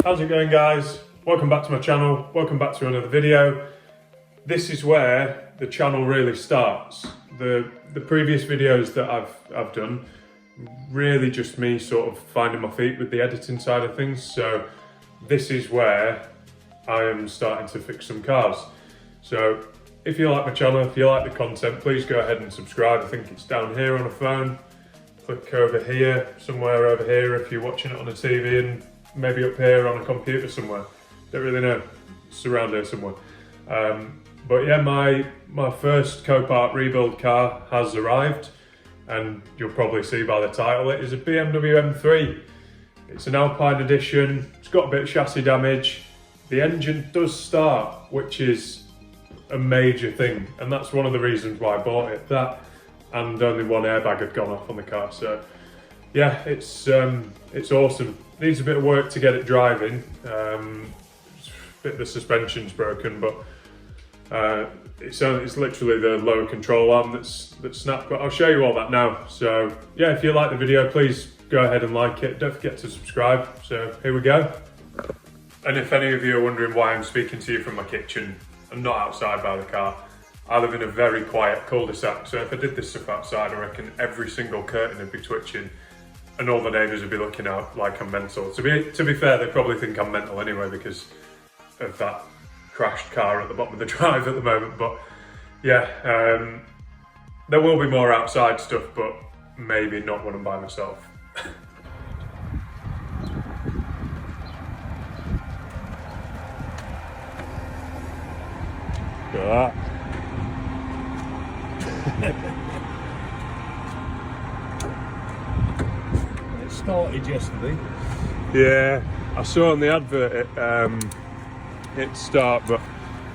How's it going, guys? Welcome back to my channel, welcome back to another video. This is where the channel really starts. The previous videos that I've done, really just me sort of finding my feet with the editing side of things, so this is where I am starting to fix some cars. So if you like my channel, if you like the content, please go ahead and subscribe. I think it's down here on a phone. Click over here, somewhere over here if you're watching it on a TV, and maybe up here on a computer somewhere. Don't really know, it's around here somewhere. But yeah, my first copart rebuild car has arrived, and you'll probably see by the title it is a BMW M3. It's an Alpine edition, it's got a bit of chassis damage. The engine does start, which is a major thing, and that's one of the reasons why I bought it. That and only one airbag had gone off on the car, so yeah, it's awesome. Needs a bit of work to get it driving. The suspension's broken, but it's literally the lower control arm that's snapped. But I'll show you all that now. So yeah, if you like the video, please go ahead and like it. Don't forget to subscribe. So here we go. And if any of you are wondering why I'm speaking to you from my kitchen, I'm not outside by the car. I live in a very quiet cul-de-sac, so if I did this stuff outside, I reckon every single curtain would be twitching and all the neighbours would be looking out like I'm mental. To be fair, they probably think I'm mental anyway because of that crashed car at the bottom of the drive at the moment. But yeah, there will be more outside stuff, but maybe not when I'm by myself. Look at that. It started yesterday. Yeah, I saw on the advert it start, but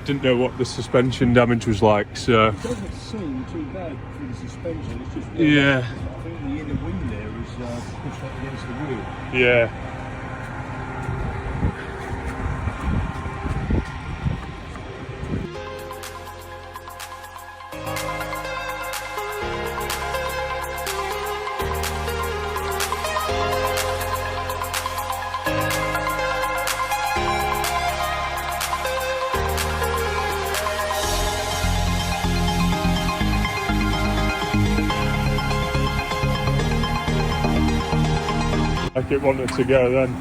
didn't know what the suspension damage was like. So It doesn't seem too bad for the suspension. It's just yeah. I think the inner wing there is pushed up against the wheel. Yeah. Like it wanted to go then.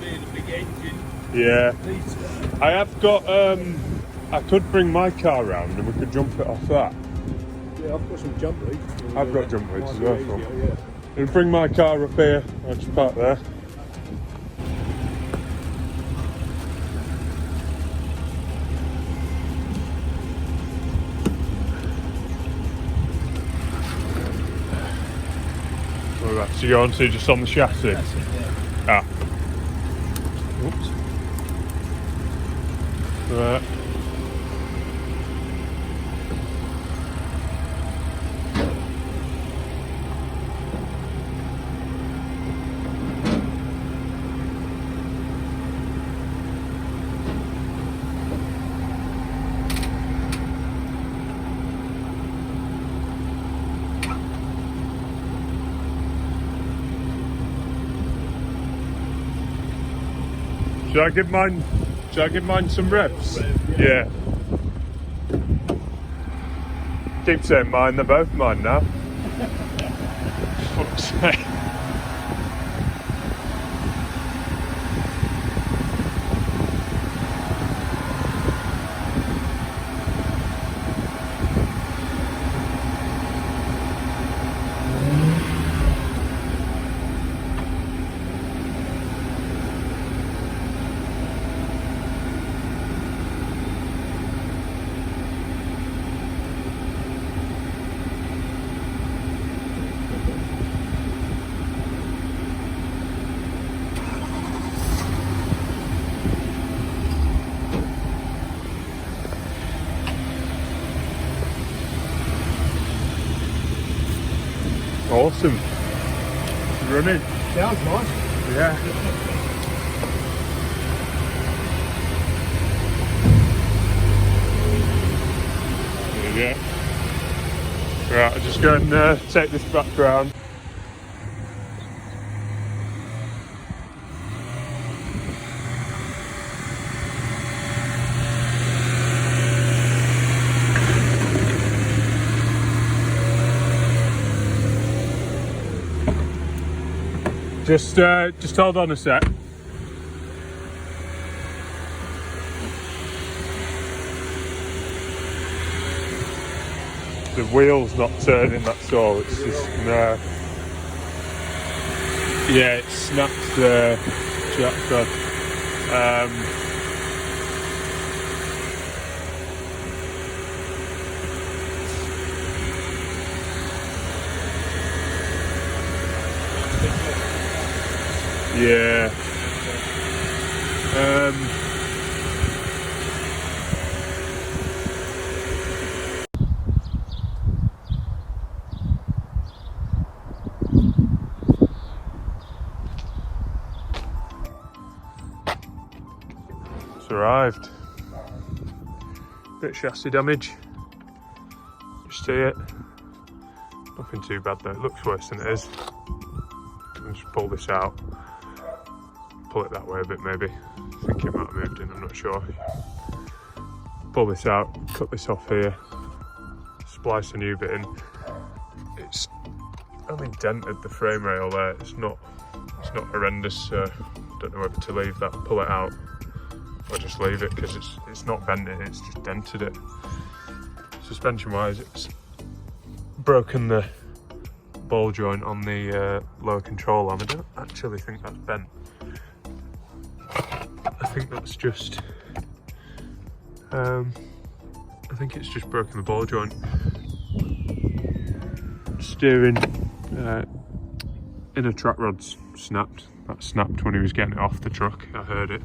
Being a big engine. Yeah. I have got, I could bring my car round and we could jump it off that. Yeah, I've got some jump rigs. I've got jump rigs as well. Yeah. And bring my car up here, I'll just park there. We're about to go on to just on the chassis. That's it, yeah. Ah. Oops. Right. Should I give mine some revs? Yeah. Keep saying mine, they're both mine now. Fuck's sake. Awesome. Running. Sounds nice. Yeah. There you go. Right, I'll just go and take this back round. Just hold on a sec. The wheel's not turning, that's all. It's just no. Yeah, it snapped the jack rod. Yeah. It's arrived. Bit of chassis damage. Just see it. Nothing too bad though. It looks worse than it is. I'll just pull this out. Pull it that way a bit maybe. I think it might have moved in, I'm not sure. Pull this out, cut this off here, splice a new bit in. It's only dented the frame rail there. It's not horrendous, so I don't know whether to leave that, pull it out, or just leave it because it's not bent it, it's just dented it. Suspension wise, it's broken the ball joint on the lower control arm. I don't actually think that's bent. I think that's just, I think it's just broken the ball joint. Steering inner track rod's snapped. That snapped when he was getting it off the truck. I heard it.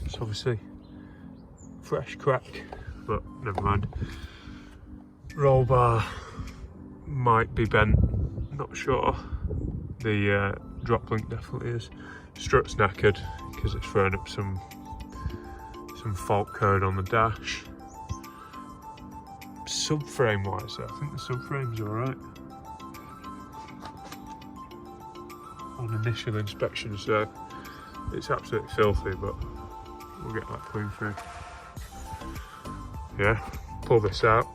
It's obviously fresh crack, but never mind. Roll bar might be bent, not sure. The drop link definitely is. Strut's knackered because it's thrown up some fault code on the dash. Subframe wise, I think the subframe's alright on initial inspection, so it's absolutely filthy, but we'll get that clean through. Yeah, pull this out,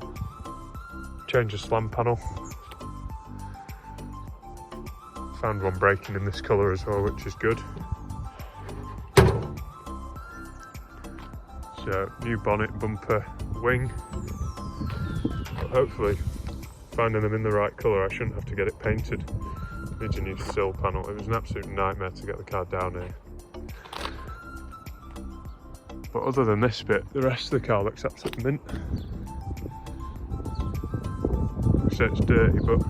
change the slam panel. Found one breaking in this colour as well, which is good. So, new bonnet, bumper, wing. But hopefully, finding them in the right colour, I shouldn't have to get it painted. Needs a new sill panel. It was an absolute nightmare to get the car down here. But other than this bit, the rest of the car looks absolutely mint. I say it's dirty, but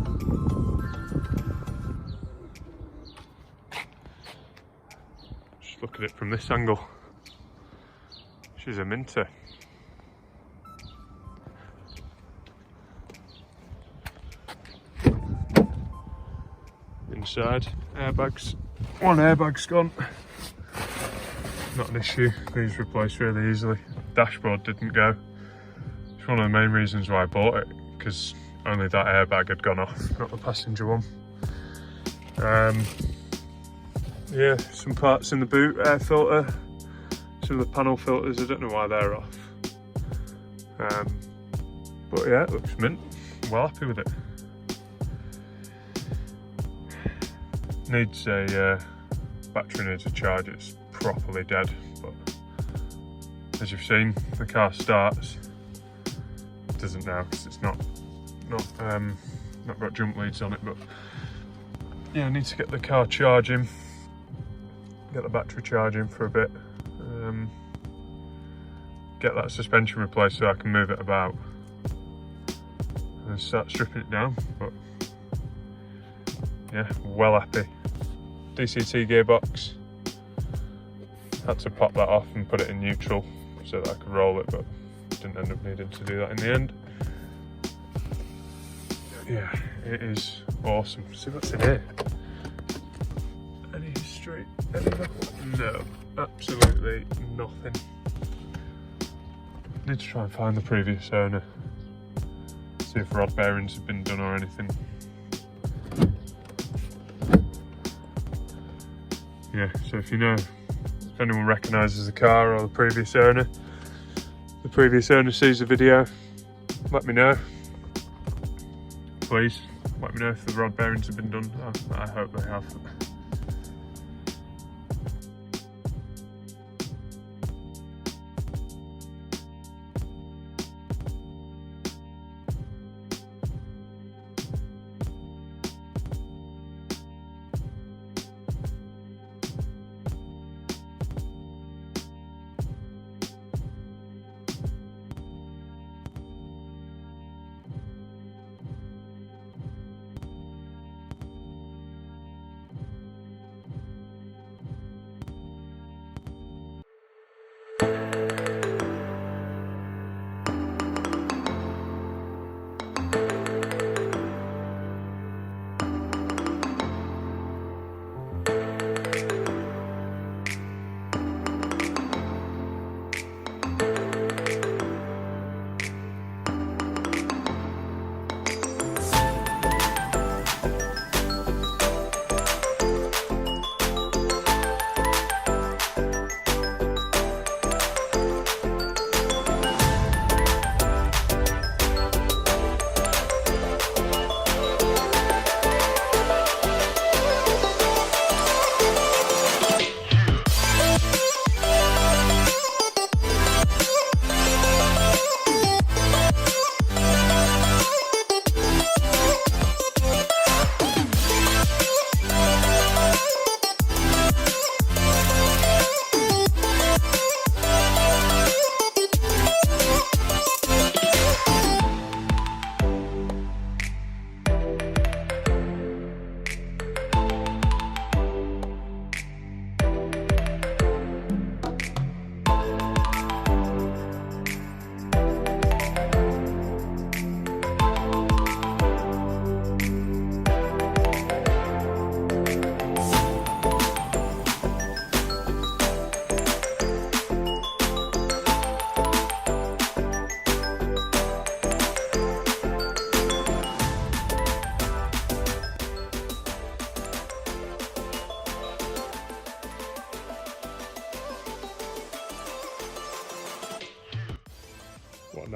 just look at it from this angle. She's a minter. Inside, airbags. One airbag's gone. Not an issue, these replaced really easily. Dashboard didn't go. It's one of the main reasons why I bought it, because only that airbag had gone off, not the passenger one. Yeah, some parts in the boot, air filter, some of the panel filters, I don't know why they're off. But yeah, it looks mint. I'm well happy with it. Needs a battery needs a charge. It's properly dead, but as you've seen, the car starts. It doesn't now because it's not got jump leads on it, but yeah, I need to get the car charging, get the battery charging for a bit, get that suspension replaced so I can move it about and start stripping it down. But yeah, well happy. DCT gearbox, had to pop that off and put it in neutral so that I could roll it, but didn't end up needing to do that in the end. Yeah, it is awesome. See what's in here. Any history? No, absolutely nothing. Need to try and find the previous owner, see if rod bearings have been done or anything. Yeah, so if you know, if anyone recognises the car or the previous owner sees the video, let me know. Please, let me know if the rod bearings have been done. I hope they have.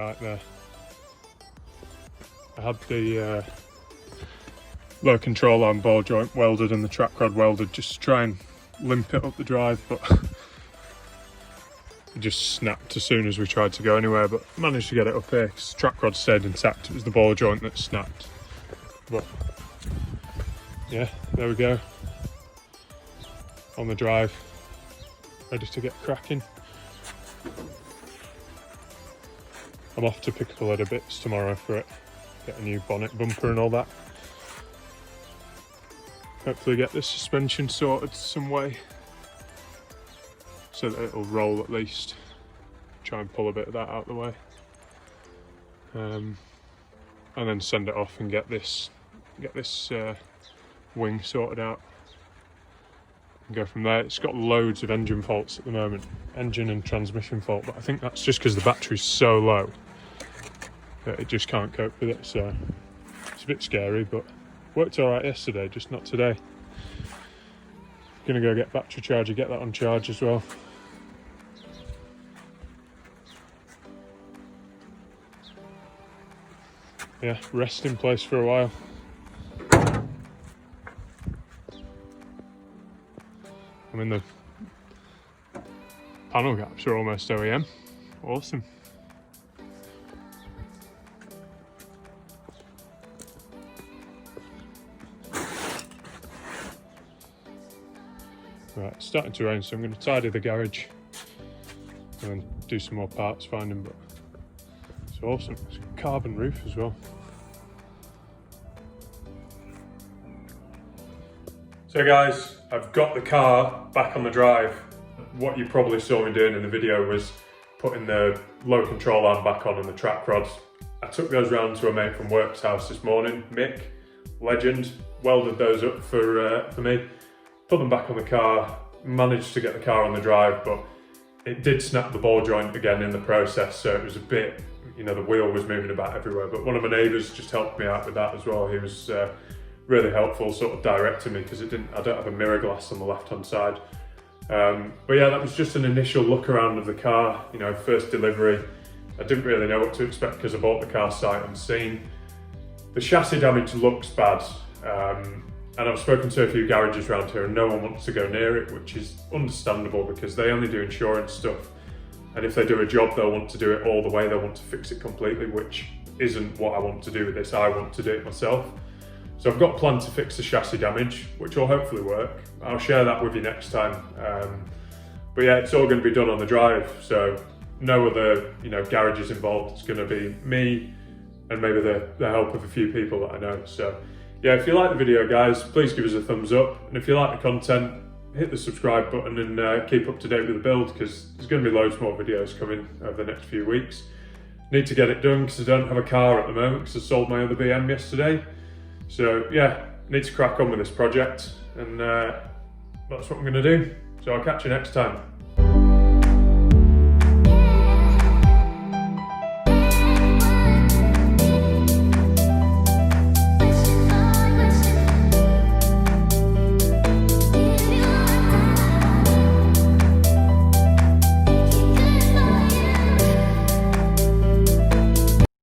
nightmare. I had the low control arm ball joint welded and the track rod welded just to try and limp it up the drive, but it just snapped as soon as we tried to go anywhere, but managed to get it up here because the track rod stayed intact. It was the ball joint that snapped. But yeah, there we go. On the drive, ready to get cracking. I'm off to pick up a load of bits tomorrow for it. Get a new bonnet, bumper and all that. Hopefully get this suspension sorted some way so that it'll roll at least. Try and pull a bit of that out of the way. And then send it off and get this wing sorted out. And go from there. It's got loads of engine faults at the moment. Engine and transmission fault, but I think that's just because the battery's so low that it just can't cope with it, so it's a bit scary, but worked alright yesterday, just not today. Gonna go get battery charger, get that on charge as well. Yeah, rest in place for a while. I mean, the panel gaps are almost OEM. Awesome. Right, it's starting to rain, so I'm going to tidy the garage and then do some more parts finding, but it's awesome. It's a carbon roof as well. So guys, I've got the car back on the drive. What you probably saw me doing in the video was putting the low control arm back on and the track rods. I took those round to a mate from work's house this morning, Mick, legend, welded those up for me. Put them back on the car, managed to get the car on the drive, but it did snap the ball joint again in the process, so it was a bit, you know, the wheel was moving about everywhere. But one of my neighbours just helped me out with that as well. He was really helpful, sort of directing me, because I don't have a mirror glass on the left-hand side. But yeah, that was just an initial look around of the car, you know, first delivery. I didn't really know what to expect because I bought the car sight unseen. The chassis damage looks bad. And I've spoken to a few garages around here and no one wants to go near it, which is understandable because they only do insurance stuff. And if they do a job, they'll want to do it all the way. They'll want to fix it completely, which isn't what I want to do with this. I want to do it myself. So I've got a plan to fix the chassis damage, which will hopefully work. I'll share that with you next time. But yeah, it's all going to be done on the drive. So no other, you know, garages involved. It's going to be me and maybe the help of a few people that I know. So yeah, if you like the video, guys, please give us a thumbs up. And if you like the content, hit the subscribe button and keep up to date with the build, because there's going to be loads more videos coming over the next few weeks. Need to get it done because I don't have a car at the moment because I sold my other BM yesterday. So yeah, need to crack on with this project, and that's what I'm going to do. So I'll catch you next time.